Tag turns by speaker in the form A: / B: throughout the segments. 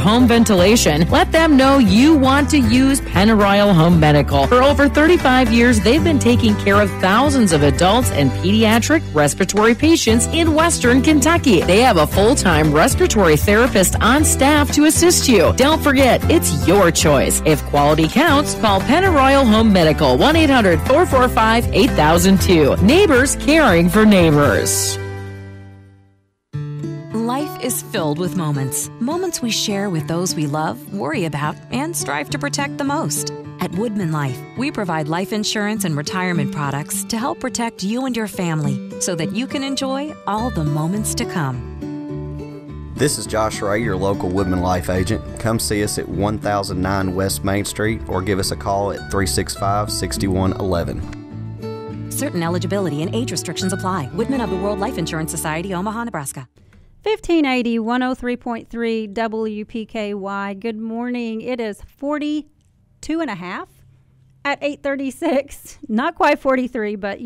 A: home ventilation, let them know you want to use Pennyroyal Home Medical. For over 35 years, they've been taking care of thousands of adults and pediatric respiratory patients in Western Kentucky. They have a full-time respiratory therapist on staff to assist you. Don't forget, it's your choice. If quality counts, call Pennyroyal Home Medical, 1-800-445-8002. Neighbors caring for neighbors.
B: Life is filled with moments. Moments we share with those we love, worry about, and strive to protect the most. At Woodman Life, we provide life insurance and retirement products to help protect you and your family so that you can enjoy all the moments to come.
C: This is Josh Ray, your local Woodman Life agent. Come see us at 1009 West Main Street or give us a call at 365-6111.
B: Certain eligibility and age restrictions apply. Woodman of the World Life Insurance Society, Omaha, Nebraska.
D: 1580 103.3 WPKY. Good morning. It is 42 and a half at 8:36. Not quite 43, but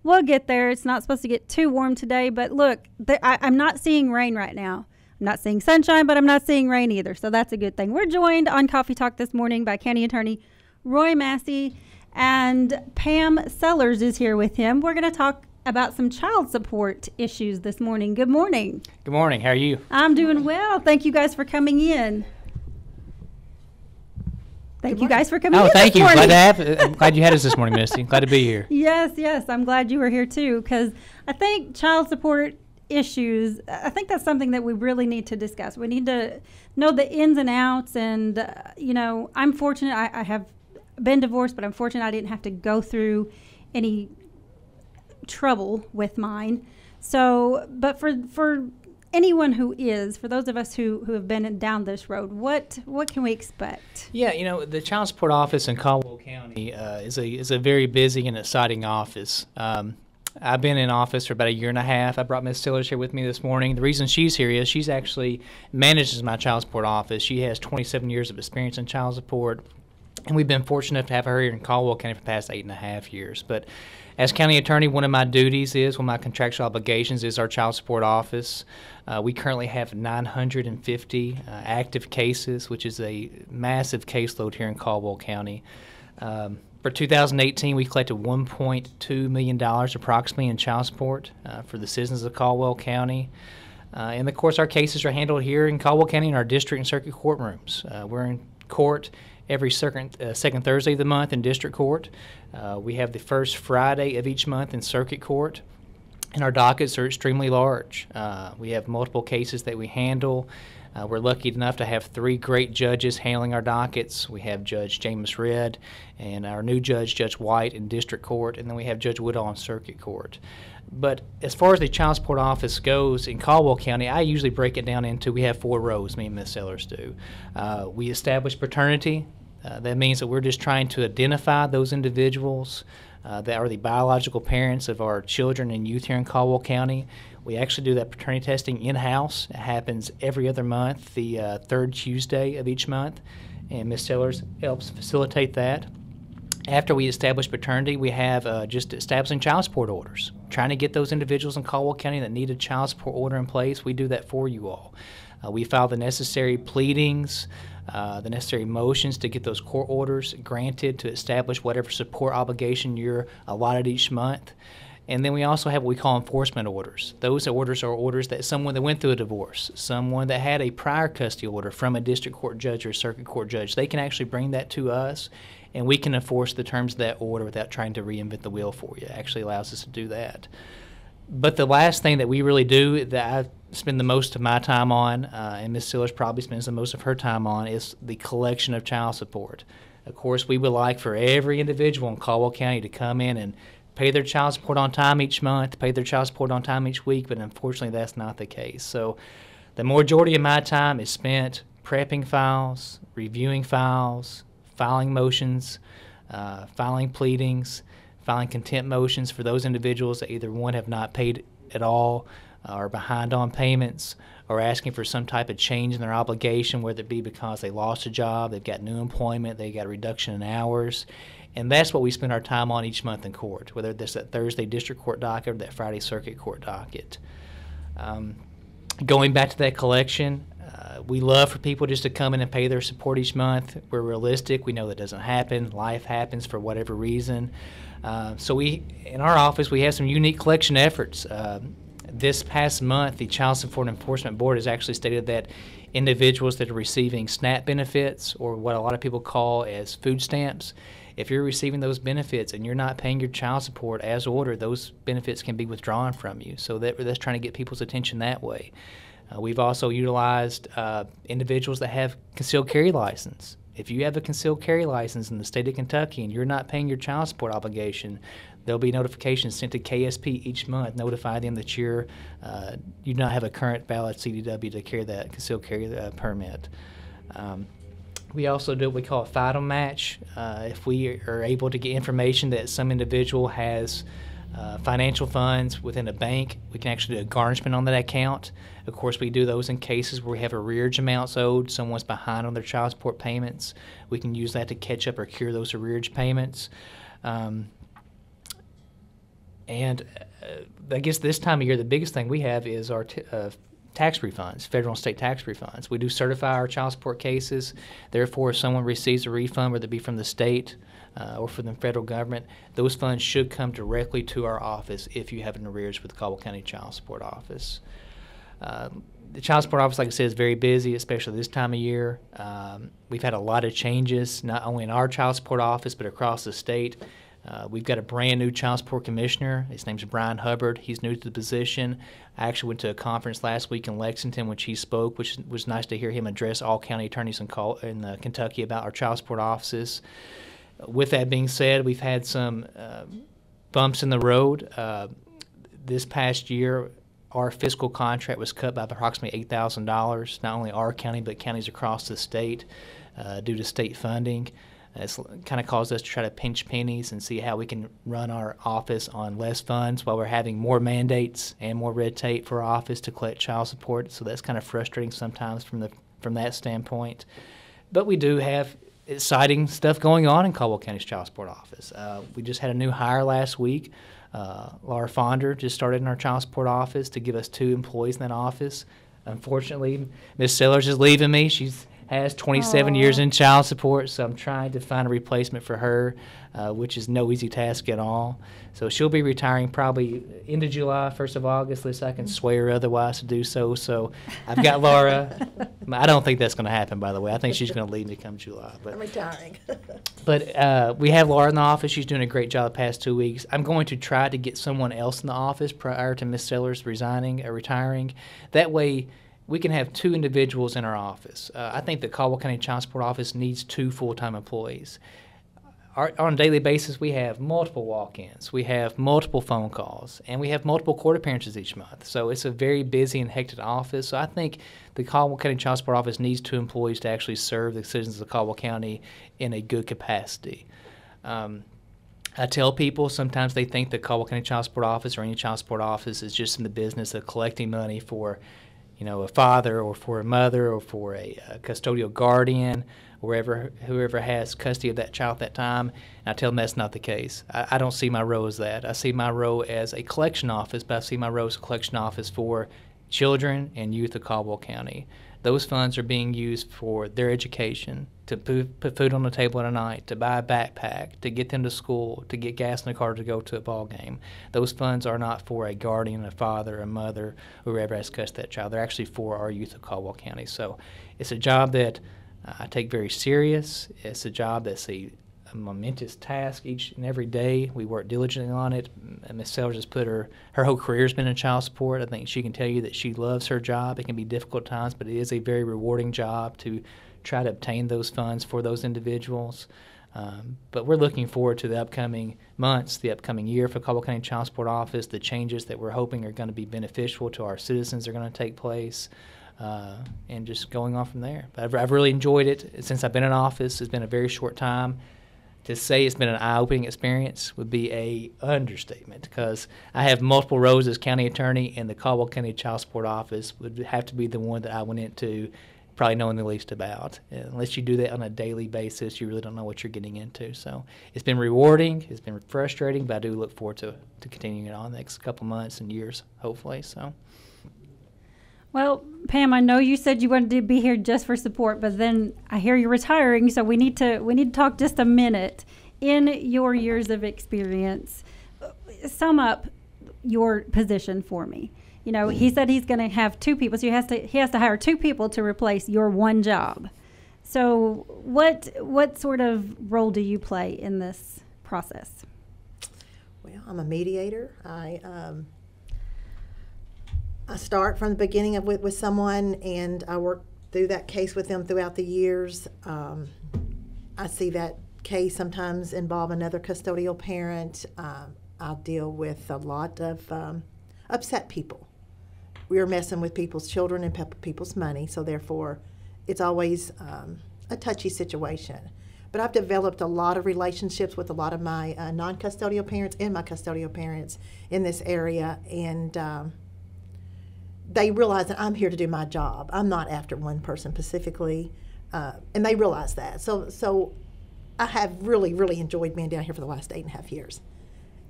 D: we'll get there. It's not supposed to get too warm today, but look, I'm not seeing rain right now. I'm not seeing sunshine, but I'm not seeing rain either, so that's a good thing. We're joined on Coffee Talk this morning by County Attorney Roy Massey, and Pam Sellers is here with him. We're going to talk about some child support issues this morning. Good morning.
E: Good morning. How are you?
D: I'm doing well. Thank you guys for coming in. Thank you guys for coming in.
E: Oh, thank you.
D: I'm
E: glad you had us this morning, Misty. Glad to be here.
D: Yes. I'm glad you were here too, because I think child support issues, I think that's something that we really need to discuss. We need to know the ins and outs, and I'm fortunate. I have been divorced, but I'm fortunate I didn't have to go through any trouble with mine. So, but for anyone who is, for those of us who have been down this road, what can we expect?
E: Yeah, the Child Support Office in Caldwell County is a very busy and exciting office. I've been in office for about a year and a half. I brought Ms. Stillers here with me this morning. The reason she's here is she's actually manages my child support office. She has 27 years of experience in child support, and we've been fortunate enough to have her here in Caldwell County for the past 8.5 years. But as county attorney, one of my duties is, one of my contractual obligations is our child support office. We currently have 950 active cases, which is a massive caseload here in Caldwell County. For 2018, we collected $1.2 million approximately in child support for the citizens of Caldwell County. And of course, our cases are handled here in Caldwell County in our district and circuit courtrooms. We're in court every second Thursday of the month in district court. We have the first Friday of each month in circuit court, and our dockets are extremely large. We have multiple cases that we handle. We're lucky enough to have 3 great judges handling our dockets. We have Judge James Redd and our new judge, Judge White, in district court, and then we have Judge Woodall in circuit court. But as far as the child support office goes in Caldwell County, I usually break it down into, we have 4 rows, me and Ms. Sellers do. We establish paternity. That means that we're just trying to identify those individuals that are the biological parents of our children and youth here in Caldwell County. We actually do that paternity testing in-house. It happens every other month, the third Tuesday of each month, and Ms. Sellers helps facilitate that. After we establish paternity, we have just establishing child support orders, trying to get those individuals in Caldwell County that need a child support order in place. We do that for you all. We file the necessary pleadings, the necessary motions to get those court orders granted to establish whatever support obligation you're allotted each month. And then we also have what we call enforcement orders. Those orders are orders that someone that went through a divorce, someone that had a prior custody order from a district court judge or circuit court judge, they can actually bring that to us, and we can enforce the terms of that order without trying to reinvent the wheel for you. It actually allows us to do that. But the last thing that we really do, that I spend the most of my time on, and Ms. Sellers probably spends the most of her time on, is the collection of child support. Of course, we would like for every individual in Caldwell County to come in and pay their child support on time each month, pay their child support on time each week, but unfortunately that's not the case. So the majority of my time is spent prepping files, reviewing files, filing motions, filing pleadings, filing contempt motions for those individuals that either, one, have not paid at all, are behind on payments, or asking for some type of change in their obligation, whether it be because they lost a job, they've got new employment, they got a reduction in hours. And that's what we spend our time on each month in court, whether that's that Thursday district court docket or that Friday circuit court docket. Going back to that collection, We love for people just to come in and pay their support each month. We're realistic. We know that doesn't happen. Life happens for whatever reason. So in our office, we have some unique collection efforts. This past month, the Child Support Enforcement Board has actually stated that individuals that are receiving SNAP benefits, or what a lot of people call as food stamps, if you're receiving those benefits and you're not paying your child support as ordered, those benefits can be withdrawn from you. So that's trying to get people's attention that way. We've also utilized individuals that have concealed carry license. If you have a concealed carry license in the state of Kentucky and you're not paying your child support obligation, there'll be notifications sent to KSP each month, notify them that you do not have a current valid CDW to carry that concealed carry permit. We also do what we call a FIDO match. If we are able to get information that some individual has financial funds within a bank, we can actually do a garnishment on that account. Of course, we do those in cases where we have arrearage amounts owed, someone's behind on their child support payments. We can use that to catch up or cure those arrearage payments. And I guess this time of year, the biggest thing we have is our tax refunds, federal and state tax refunds. We do certify our child support cases. Therefore, if someone receives a refund, whether it be from the state or from the federal government, those funds should come directly to our office if you have an arrears with the Caldwell County Child Support Office. The Child Support Office, like I said, is very busy, especially this time of year. We've had a lot of changes, not only in our Child Support Office, but across the state. We've got a brand new child support commissioner. His name's Brian Hubbard. He's new to the position. I actually went to a conference last week in Lexington, which he spoke, which was nice to hear him address all county attorneys in Kentucky about our child support offices. With that being said, we've had some bumps in the road. This past year, our fiscal contract was cut by approximately $8,000, not only our county, but counties across the state due to state funding. It's kind of caused us to try to pinch pennies and see how we can run our office on less funds while we're having more mandates and more red tape for our office to collect child support. So that's kind of frustrating sometimes from that standpoint. But we do have exciting stuff going on in Caldwell County's Child Support Office. We just had a new hire last week. Laura Fonder just started in our Child Support Office to give us 2 employees in that office. Unfortunately, Ms. Sellers is leaving me. She's has 27 years in child support, so I'm trying to find a replacement for her, which is no easy task at all. So she'll be retiring probably end of July, 1st of August, unless I can sway her otherwise to do so. So I've got Laura. I don't think that's going to happen, by the way. I think she's going to leave me come July. But,
F: I'm retiring.
E: But we have Laura in the office. She's doing a great job the past 2 weeks. I'm going to try to get someone else in the office prior to Ms. Sellers resigning or retiring. That way, we can have 2 individuals in our office. I think the Caldwell County Child Support Office needs 2 full-time employees. On a daily basis, we have multiple walk-ins, we have multiple phone calls, and we have multiple court appearances each month. So it's a very busy and hectic office. So I think the Caldwell County Child Support Office needs 2 employees to actually serve the citizens of Caldwell County in a good capacity. I tell people sometimes they think the Caldwell County Child Support Office or any child support office is just in the business of collecting money for a father or for a mother or for a custodial guardian, whoever has custody of that child at that time. And I tell them that's not the case. I don't see my role as that. I see my role as a collection office, but I see my role as a collection office for children and youth of Caldwell County. Those funds are being used for their education, to put food on the table at night, to buy a backpack, to get them to school, to get gas in the car to go to a ball game. Those funds are not for a guardian, a father, a mother, whoever has custody of that child. They're actually for our youth of Caldwell County. So it's a job that I take very serious. It's a job that's a momentous task each and every day. We work diligently on it. Ms. Sellers has put her whole career has been in child support. I think she can tell you that she loves her job. It can be difficult at times, but it is a very rewarding job to try to obtain those funds for those individuals. But we're looking forward to the upcoming months, the upcoming year for Caldwell County Child Support Office. The changes that we're hoping are going to be beneficial to our citizens are going to take place. And just going on from there. But I've really enjoyed it since I've been in office. It's been a very short time. To say it's been an eye-opening experience would be a understatement, because I have multiple roles as county attorney, and the Caldwell County Child Support Office would have to be the one that I went into probably knowing the least about. Unless you do that on a daily basis, you really don't know what you're getting into. So it's been rewarding, it's been frustrating, but I do look forward to continuing it on the next couple months and years, hopefully. So.
D: Well, Pam, I know you said you wanted to be here just for support, but then I hear you're retiring, so we need to talk just a minute. In your years of experience, sum up your position for me. You know, he said he's going to have 2 people, so he has to hire 2 people to replace your one job. So what sort of role do you play in this process?
F: Well, I'm a mediator. I start from the beginning with someone, and I work through that case with them throughout the years. I see that case sometimes involve another custodial parent. I'll deal with a lot of upset people. We're messing with people's children and people's money, so therefore it's always a touchy situation. But I've developed a lot of relationships with a lot of my non-custodial parents and my custodial parents in this area, and they realize that I'm here to do my job. I'm not after one person specifically, and they realize that. So I have really, really enjoyed being down here for the last 8.5 years.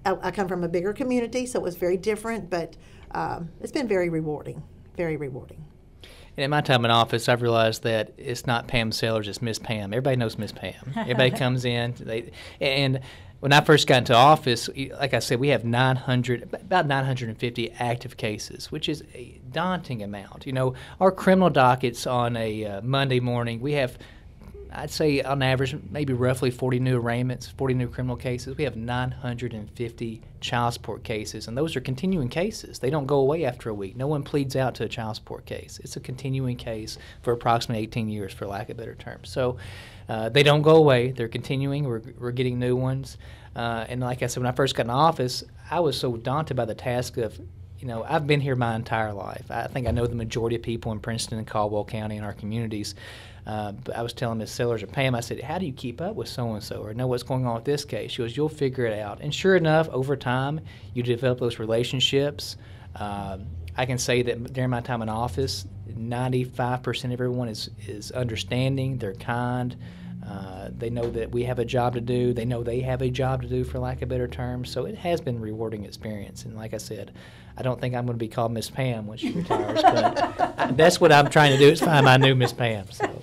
F: I come from a bigger community, so it was very different, but it's been very rewarding, very rewarding.
E: And in my time in office, I've realized that it's not Pam Sellers, it's Miss Pam. Everybody knows Miss Pam. Everybody comes in. And when I first got into office, like I said, we have about 950 active cases, which is a daunting amount. You know, our criminal dockets on a Monday morning, we have, I'd say on average, maybe roughly 40 new arraignments, 40 new criminal cases. We have 950 child support cases, and those are continuing cases. They don't go away after a week. No one pleads out to a child support case. It's a continuing case for approximately 18 years, for lack of a better term. So they don't go away. They're continuing. We're getting new ones. And like I said, when I first got in office, I was so daunted by the task of, you know, I've been here my entire life. I think I know the majority of people in Princeton and Caldwell County and our communities. But I was telling Ms. Sellers or Pam, I said, how do you keep up with so-and-so or know what's going on with this case? She goes, you'll figure it out. And sure enough, over time, you develop those relationships. I can say that during my time in office, 95% of everyone is understanding. They're kind. They know that we have a job to do. They know they have a job to do, for lack of a better term. So it has been a rewarding experience. And like I said, I don't think I'm going to be called Miss Pam when she retires, but that's what I'm trying to do, is find my new Miss Pam. So.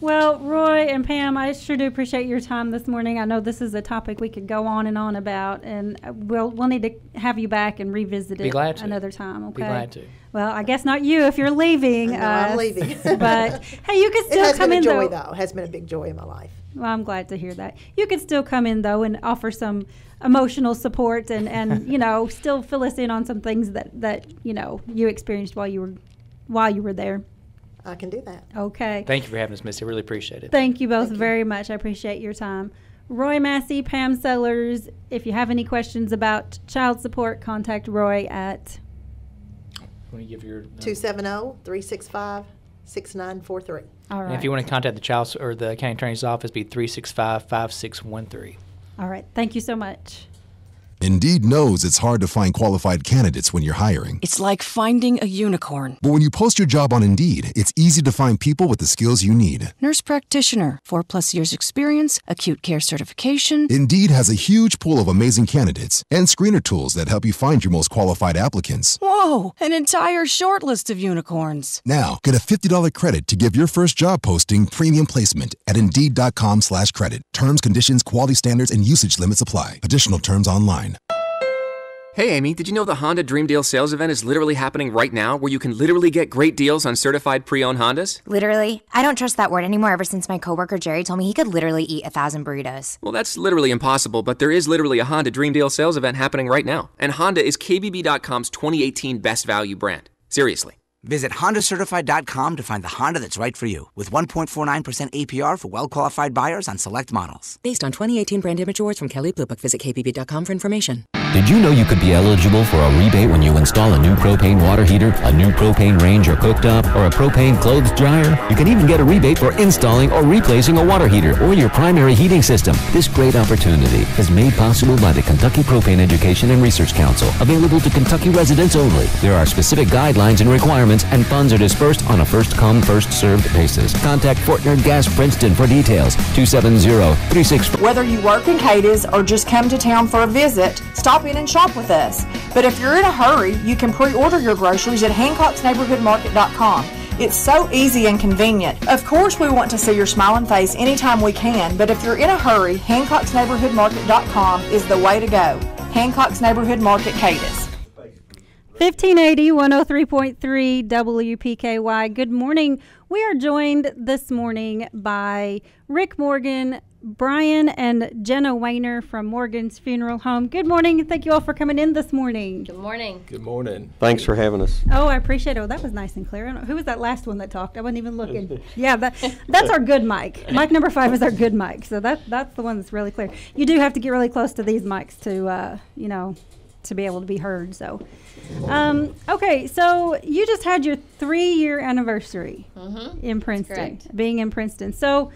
D: Well, Roy and Pam, I sure do appreciate your time this morning. I know this is a topic we could go on and on about, and we'll need to have you back and revisit it another time. Okay.
E: Be glad to.
D: Well, I guess not you if you're leaving.
F: I'm leaving.
D: But hey, you could still come in.
F: It has been a joy, though. It has been a big joy in my life.
D: Well, I'm glad to hear that. You could still come in, though, and offer some emotional support and you know, still fill us in on some things that you know you experienced while you were there.
F: I can do that.
D: Okay.
E: Thank you for having us, Missy. I really appreciate it.
D: Thank you both very much. I appreciate your time. Roy Massey, Pam Sellers, if you have any questions about child support, contact Roy at...
E: Want to give your
F: 270-365-6943.
D: All right.
E: And if you want to contact the child or the county attorney's office, be 365-5613.
D: All right. Thank you so much.
G: Indeed knows it's hard to find qualified candidates when you're hiring.
H: It's like finding a unicorn.
G: But when you post your job on Indeed, it's easy to find people with the skills you need.
H: Nurse practitioner, 4+ years experience, acute care certification.
G: Indeed has a huge pool of amazing candidates and screener tools that help you find your most qualified applicants.
H: Whoa, an entire short list of unicorns.
G: Now, get a $50 credit to give your first job posting premium placement at Indeed.com/credit. Terms, conditions, quality standards, and usage limits apply. Additional terms online.
I: Hey Amy, did you know the Honda Dream Deal sales event is literally happening right now, where you can literally get great deals on certified pre-owned Hondas?
J: Literally? I don't trust that word anymore ever since my coworker Jerry told me he could literally eat 1,000 burritos.
I: Well, that's literally impossible, but there is literally a Honda Dream Deal sales event happening right now. And Honda is KBB.com's 2018 best value brand. Seriously.
K: Visit HondaCertified.com to find the Honda that's right for you, with 1.49% APR for well-qualified buyers on select models.
L: Based on 2018 brand image awards from Kelley Blue Book. Visit KBB.com for information.
M: Did you know you could be eligible for a rebate when you install a new propane water heater, a new propane range or cooktop, or a propane clothes dryer? You can even get a rebate for installing or replacing a water heater or your primary heating system. This great opportunity is made possible by the Kentucky Propane Education and Research Council, available to Kentucky residents only. There are specific guidelines and requirements, and funds are dispersed on a first-come, first-served basis. Contact Fortner Gas Princeton for details. 270-36...
N: Whether you work in Cadiz or just come to town for a visit, stop stop in and shop with us. But if you're in a hurry, you can pre-order your groceries at Hancock'sNeighborhoodMarket.com. It's so easy and convenient. Of course, we want to see your smiling face anytime we can, but if you're in a hurry, Hancock'sNeighborhoodMarket.com is the way to go. Hancock's Neighborhood Market, Cadiz.
D: 1580 103.3 WPKY. Good morning. We are joined this morning by Rick Morgan, Brian, and Jenna Wainer from Morgan's Funeral Home. Good morning. Thank you all for coming in this morning.
O: Good morning.
P: Good morning. Thanks for having us.
D: Oh, I appreciate it. Oh, that was nice and clear. Who was that last one that talked? I wasn't even looking. Yeah, that's our good mic. Mic number 5 is our good mic. So that's the one that's really clear. You do have to get really close to these mics to, to be able to be heard. So, okay, so you just had your 3-year anniversary in Princeton, being in Princeton. So,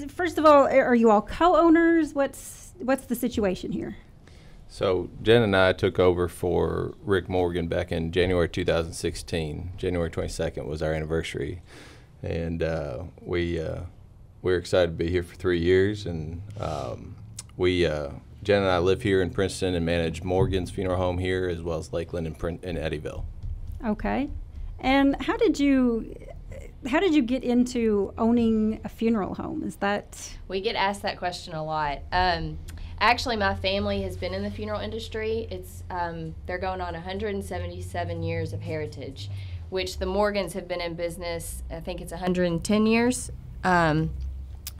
D: first of all, are you all co-owners? What's the situation here?
P: So Jen and I took over for Rick Morgan back in January 2016. January 22nd was our anniversary, and we're excited to be here for 3 years. And Jen and I live here in Princeton and manage Morgan's Funeral Home here, as well as Lakeland and Eddyville. Okay, and how did you get into owning a funeral home? Is that...
O: We get asked that question a lot. Actually, my family has been in the funeral industry. It's they're going on 177 years of heritage, which the Morgans have been in business, I think it's 110 years.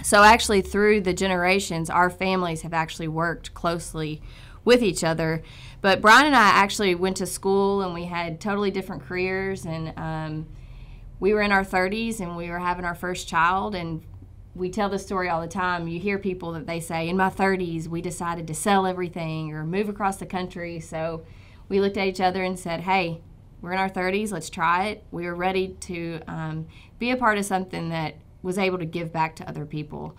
O: So actually, through the generations, our families have actually worked closely with each other. But Brian and I actually went to school, and we had totally different careers, and we were in our 30s and we were having our first child, and we tell this story all the time. You hear people that they say, in my 30s, we decided to sell everything or move across the country. So we looked at each other and said, hey, we're in our 30s, let's try it. We were ready to be a part of something that was able to give back to other people.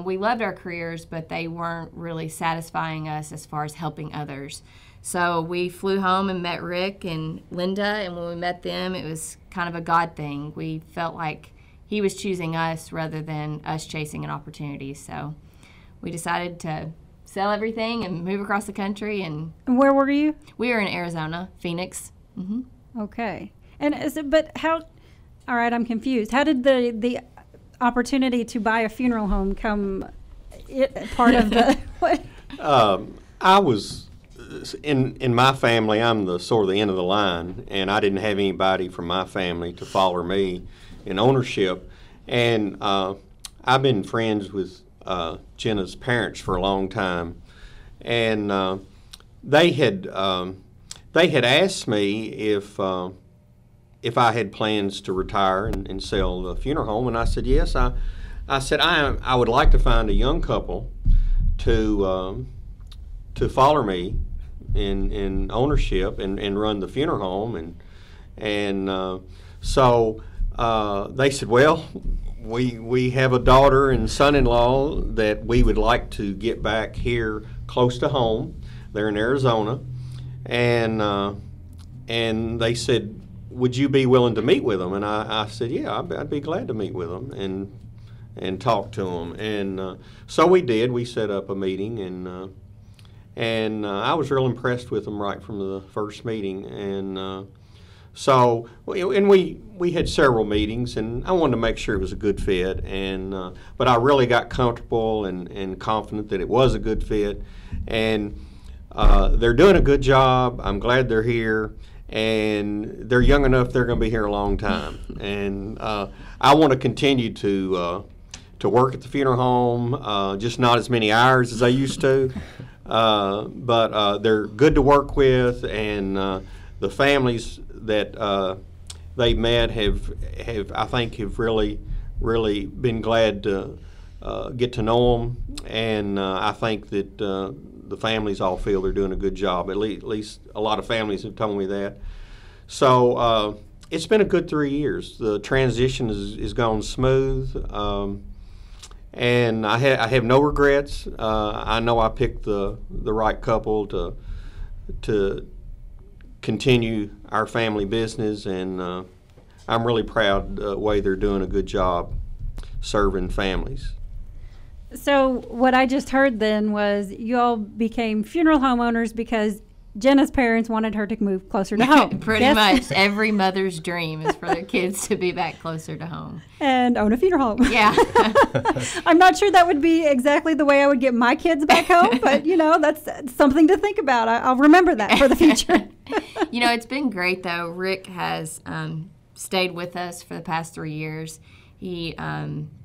O: We loved our careers, but they weren't really satisfying us as far as helping others. So we flew home and met Rick and Linda, and when we met them, it was kind of a God thing. We felt like he was choosing us rather than us chasing an opportunity. So we decided to sell everything and move across the country. And
D: where were you?
O: We were in Arizona, Phoenix.
D: Okay. And all right, I'm confused. How did the opportunity to buy a funeral home come part of the... What?
Q: I was... In my family, I'm the end of the line, and I didn't have anybody from my family to follow me in ownership. And I've been friends with Jenna's parents for a long time, and they had asked me if I had plans to retire and sell the funeral home, and I said yes. I said I would like to find a young couple to follow me in ownership and run the funeral home, and so they said, well, we have a daughter and son-in-law that we would like to get back here close to home. They're in Arizona, and they said, would you be willing to meet with them? And I said, yeah, I'd be glad to meet with them and talk to them. And so we did. We set up a meeting, and I was real impressed with them right from the first meeting. And so we had several meetings, and I wanted to make sure it was a good fit. And but I really got comfortable and confident that it was a good fit. And they're doing a good job. I'm glad they're here. And they're young enough, they're going to be here a long time. And I want to continue to work at the funeral home, just not as many hours as I used to. But they're good to work with, and the families that they met have I think have really been glad to get to know them, and I think that the families all feel they're doing a good job. At least a lot of families have told me that. So it's been a good 3 years. The transition is gone smooth. And I have no regrets. I know I picked the right couple to continue our family business, and I'm really proud the way they're doing a good job serving families.
D: So what I just heard then was you all became funeral homeowners because Jenna's parents wanted her to move closer to home.
O: Pretty much. Every mother's dream is for their kids to be back closer to home.
D: And own a funeral home.
O: Yeah.
D: I'm not sure that would be exactly the way I would get my kids back home, but, that's something to think about. I'll remember that for the future.
O: It's been great, though. Rick has stayed with us for the past 3 years. He,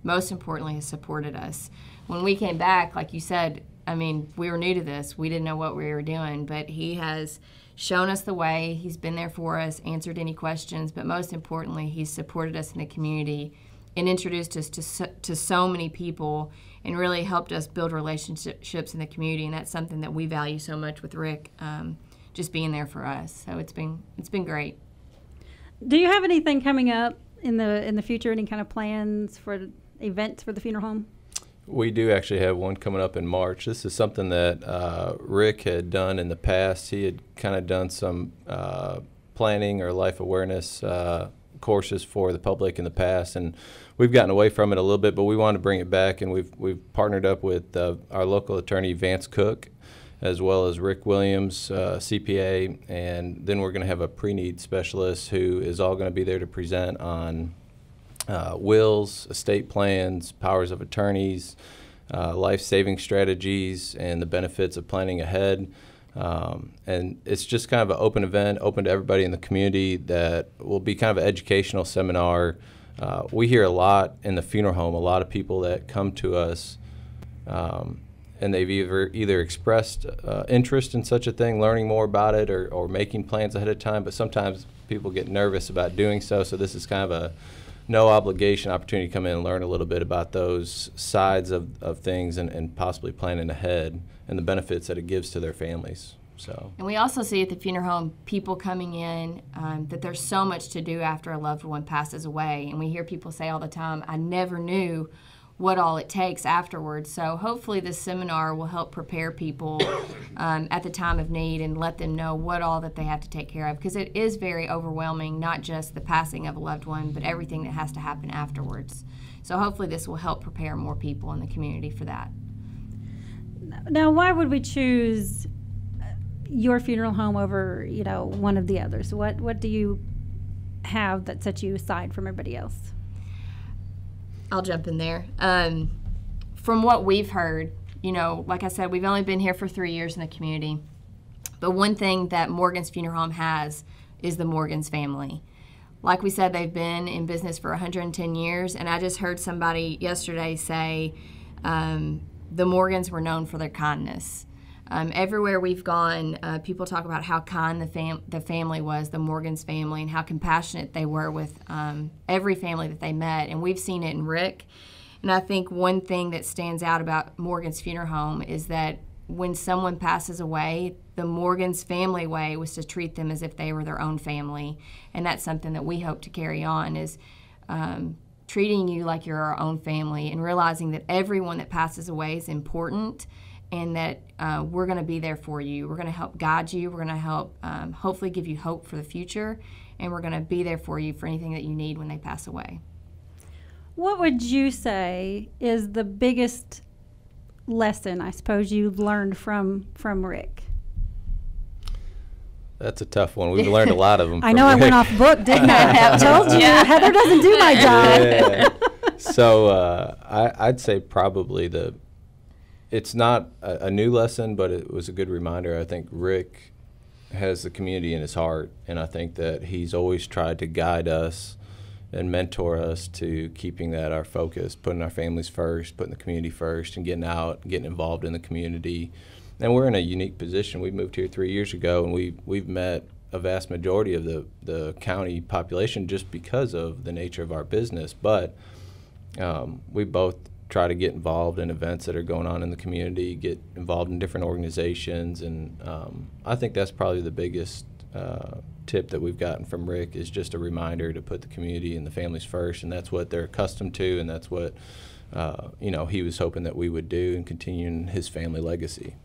O: most importantly, has supported us. When we came back, like you said, we were new to this. We didn't know what we were doing, but he has shown us the way. He's been there for us, answered any questions, but most importantly, he's supported us in the community and introduced us to so many people and really helped us build relationships in the community, and that's something that we value so much with Rick, just being there for us. So it's been great.
D: Do you have anything coming up in the future, any kind of plans for events for the funeral home?
P: We do actually have one coming up in March. This is something that Rick had done in the past. He had kind of done some planning or life awareness courses for the public in the past, and we've gotten away from it a little bit, but we want to bring it back, and we've partnered up with our local attorney, Vance Cook, as well as Rick Williams, CPA, and then we're going to have a pre-need specialist who is all going to be there to present on wills, estate plans, powers of attorneys, life-saving strategies, and the benefits of planning ahead. And it's just kind of an open event, open to everybody in the community, that will be kind of an educational seminar. We hear a lot in the funeral home, a lot of people that come to us, and they've either expressed interest in such a thing, learning more about it, or making plans ahead of time, but sometimes people get nervous about doing so. So this is kind of a no obligation opportunity to come in and learn a little bit about those sides of things and possibly planning ahead and the benefits that it gives to their families.
O: And we also see at the funeral home people coming in that there's so much to do after a loved one passes away. And we hear people say all the time, I never knew what all it takes afterwards. So hopefully this seminar will help prepare people at the time of need and let them know what all that they have to take care of, because it is very overwhelming, not just the passing of a loved one, but everything that has to happen afterwards. So hopefully this will help prepare more people in the community for that.
D: Now, why would we choose your funeral home over, one of the others? What do you have that sets you aside from everybody else?
O: I'll jump in there. From what we've heard, like I said, we've only been here for 3 years in the community. But one thing that Morgan's Funeral Home has is the Morgan's family. Like we said, they've been in business for 110 years. And I just heard somebody yesterday say the Morgans were known for their kindness. Everywhere we've gone, people talk about how kind the family was, the Morgan's family, and how compassionate they were with every family that they met. And we've seen it in Rick. And I think one thing that stands out about Morgan's Funeral Home is that when someone passes away, the Morgan's family way was to treat them as if they were their own family. And that's something that we hope to carry on, is treating you like you're our own family and realizing that everyone that passes away is important, and that we're going to be there for you. We're going to help guide you. We're going to help hopefully give you hope for the future, and we're going to be there for you for anything that you need when they pass away.
D: What would you say is the biggest lesson, I suppose, you've learned from Rick?
P: That's a tough one. We've learned a lot of them.
D: I know I went off book, didn't I? I told you, Heather doesn't do my job.
P: Yeah. So I'd say probably it's not a new lesson, but it was a good reminder. I think Rick has the community in his heart, and I think that he's always tried to guide us and mentor us to keeping that our focus, putting our families first, putting the community first, and getting out, getting involved in the community. And we're in a unique position. We moved here 3 years ago, and we've met a vast majority of the county population just because of the nature of our business. But we both try to get involved in events that are going on in the community, get involved in different organizations, and I think that's probably the biggest tip that we've gotten from Rick, is just a reminder to put the community and the families first, and that's what they're accustomed to, and that's what he was hoping that we would do and continue his family legacy.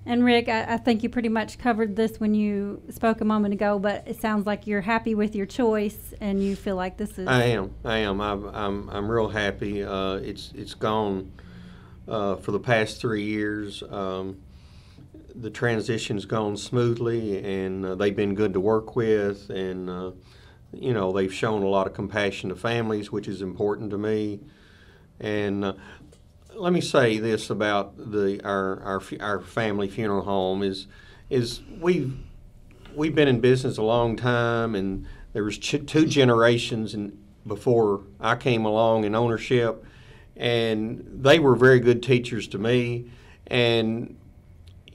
D: And Rick, I think you pretty much covered this when you spoke a moment ago, but it sounds like you're happy with your choice and you feel like this is...
Q: I am. I'm real happy. It's gone for the past 3 years. The transition's gone smoothly, and they've been good to work with, and they've shown a lot of compassion to families, which is important to me. And let me say this about our family funeral home is we've been in business a long time, and there was 2 generations before I came along in ownership, and they were very good teachers to me. And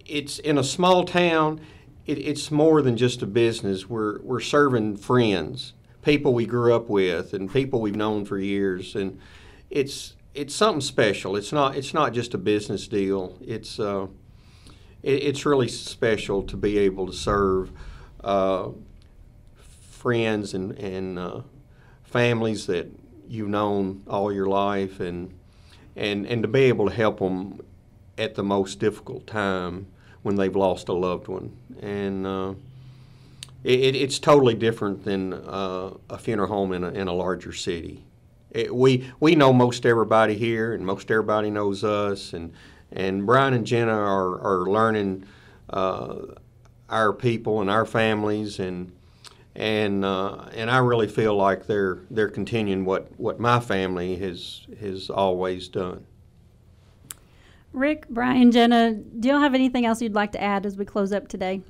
Q: it's in a small town. It's more than just a business. We're serving friends, people we grew up with, and people we've known for years, and it's something special. It's not just a business deal. It's really special to be able to serve friends and families that you've known all your life, and to be able to help them at the most difficult time when they've lost a loved one. And it's totally different than a funeral home in a larger city. We know most everybody here, and most everybody knows us, and Brian and Jenna are learning our people and our families, and I really feel like they're continuing what my family has always done.
D: Rick, Brian, Jenna, do y'all have anything else you'd like to add as we close up today?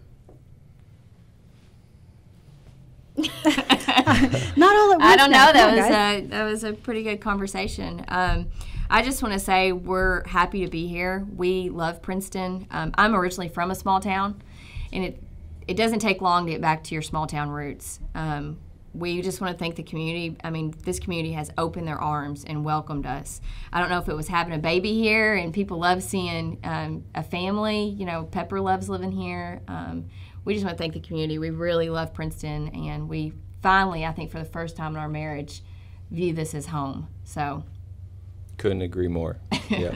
D: Not all at once.
O: I don't know.
D: Now.
O: That was a pretty good conversation. I just want to say we're happy to be here. We love Princeton. I'm originally from a small town, and it doesn't take long to get back to your small town roots. We just want to thank the community. I mean, this community has opened their arms and welcomed us. I don't know if it was having a baby here, and people love seeing a family. Pepper loves living here. We just want to thank the community. We really love Princeton, and we finally, I think for the first time in our marriage, view this as home. So,
P: couldn't agree more. Yeah.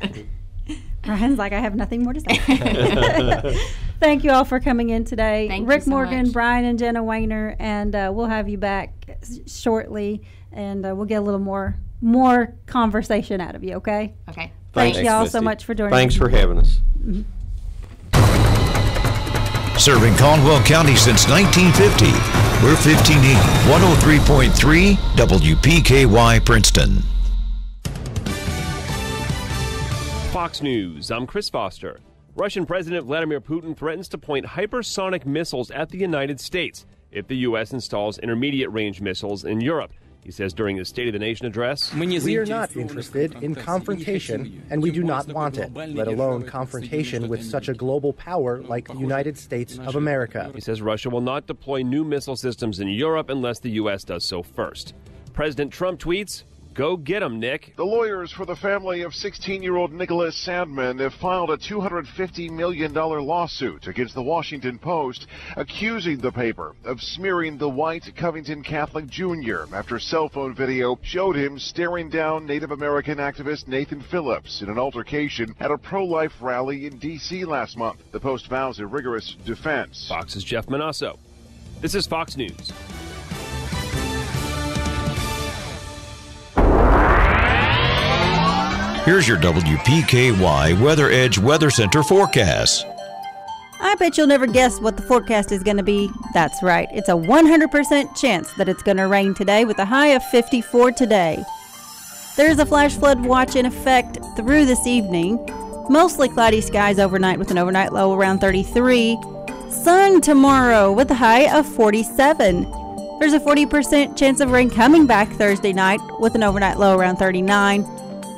D: Brian's like, I have nothing more to say. Thank you all for coming in today.
O: Thank
D: Rick
O: you so
D: Morgan,
O: much.
D: Brian, and Jenna Wainer, and we'll have you back shortly, and we'll get a little more conversation out of you, okay?
O: Okay.
D: Thank you all
Q: Misty.
D: so much for joining
Q: Thanks
D: us.
Q: for having us.
D: Mm-hmm.
R: Serving Caldwell County since 1950. We're 1580, 103.3 WPKY Princeton.
S: Fox News, I'm Chris Foster. Russian President Vladimir Putin threatens to point hypersonic missiles at the United States if the U.S. installs intermediate-range missiles in Europe. He says during his State of the Nation address,
T: "We are not interested in confrontation, and we do not want it, let alone confrontation with such a global power like the United States of America."
S: He says Russia will not deploy new missile systems in Europe unless the U.S. does so first. President Trump tweets, "Go get 'em, Nick."
U: The lawyers for the family of 16-year-old Nicholas Sandman have filed a $250 million lawsuit against the Washington Post, accusing the paper of smearing the white Covington Catholic Jr. after cell phone video showed him staring down Native American activist Nathan Phillips in an altercation at a pro-life rally in D.C. last month. The Post vows a rigorous defense.
S: Fox's Jeff Manasso. This is Fox News.
R: Here's your WPKY Weather Edge Weather Center forecast.
D: I bet you'll never guess what the forecast is going to be. That's right. It's a 100% chance that it's going to rain today with a high of 54 today. There's a flash flood watch in effect through this evening. Mostly cloudy skies overnight with an overnight low around 33. Sun tomorrow with a high of 47. There's a 40% chance of rain coming back Thursday night with an overnight low around 39.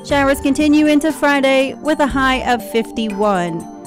D: Showers continue into Friday with a high of 51.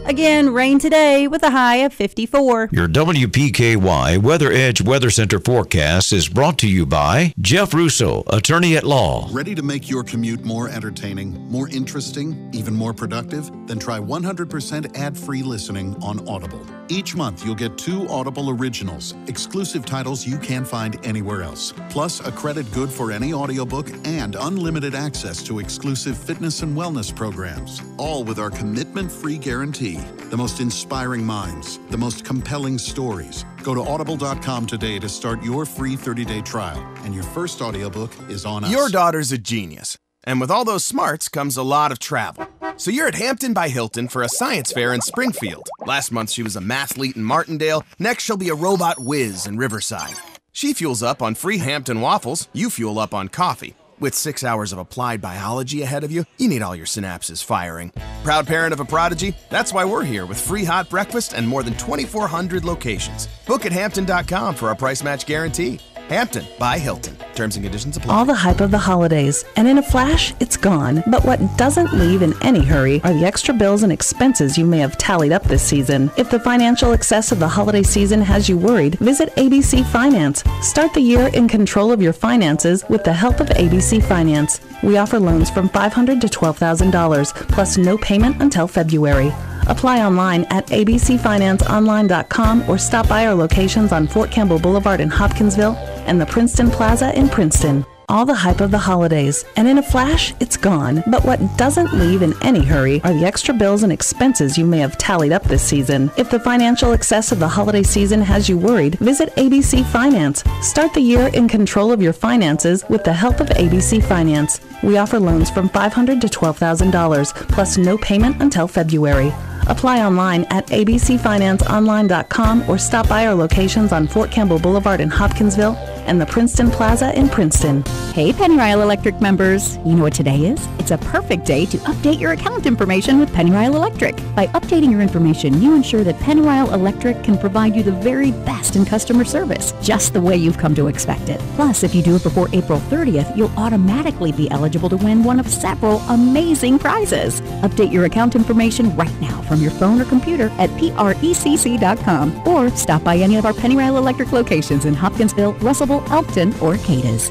D: Again, rain today with a high of 54.
R: Your WPKY Weather Edge Weather Center forecast is brought to you by Jeff Russo, attorney at law.
V: Ready to make your commute more entertaining, more interesting, even more productive? Then try 100% ad-free listening on Audible. Each month, you'll get 2 Audible originals, exclusive titles you can't find anywhere else, plus a credit good for any audiobook and unlimited access to exclusive fitness and wellness programs, all with our commitment-free guarantee. The most inspiring minds, the most compelling stories. Go to audible.com today to start your free 30-day trial, and your first audiobook is on us.
W: Your daughter's a genius, and with all those smarts comes a lot of travel.
A: So you're at Hampton by Hilton for a science fair in Springfield. Last month she was a mathlete in Martindale. Next she'll be a robot whiz in Riverside. She fuels up on free Hampton waffles. You fuel up on coffee. With 6 hours of applied biology ahead of you, you need all your synapses firing. Proud parent of a prodigy? That's why we're here with free hot breakfast and more than 2,400 locations. Book at Hampton.com for our price match guarantee. Hampton by Hilton. Terms and conditions apply.
C: All the hype of the holidays, and in a flash, it's gone. But what doesn't leave in any hurry are the extra bills and expenses you may have tallied up this season. If the financial excess of the holiday season has you worried, visit ABC Finance. Start the year in control of your finances with the help of ABC Finance. We offer loans from $500 to $12,000, plus no payment until February. Apply online at abcfinanceonline.com or stop by our locations on Fort Campbell Boulevard in Hopkinsville and the Princeton Plaza in Princeton. All the hype of the holidays, and in a flash, it's gone. But what doesn't leave in any hurry are the extra bills and expenses you may have tallied up this season. If the financial excess of the holiday season has you worried, visit ABC Finance. Start the year in control of your finances with the help of ABC Finance. We offer loans from $500 to $12,000, plus no payment until February. Apply online at abcfinanceonline.com or stop by our locations on Fort Campbell Boulevard in Hopkinsville and the Princeton Plaza in Princeton.
W: Hey, Pennyrile Electric members. You know what today is? It's a perfect day to update your account information with Pennyrile Electric. By updating your information, you ensure that Pennyrile Electric can provide you the very best in customer service, just the way you've come to expect it. Plus, if you do it before April 30th, you'll automatically be eligible to win one of several amazing prizes. Update your account information right now from your phone or computer at PRECC.com or stop by any of our Pennyrile Electric locations in Hopkinsville, Russellville, Elkton, or Cadiz.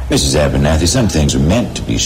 X: Mrs. Abernathy, some things are meant to be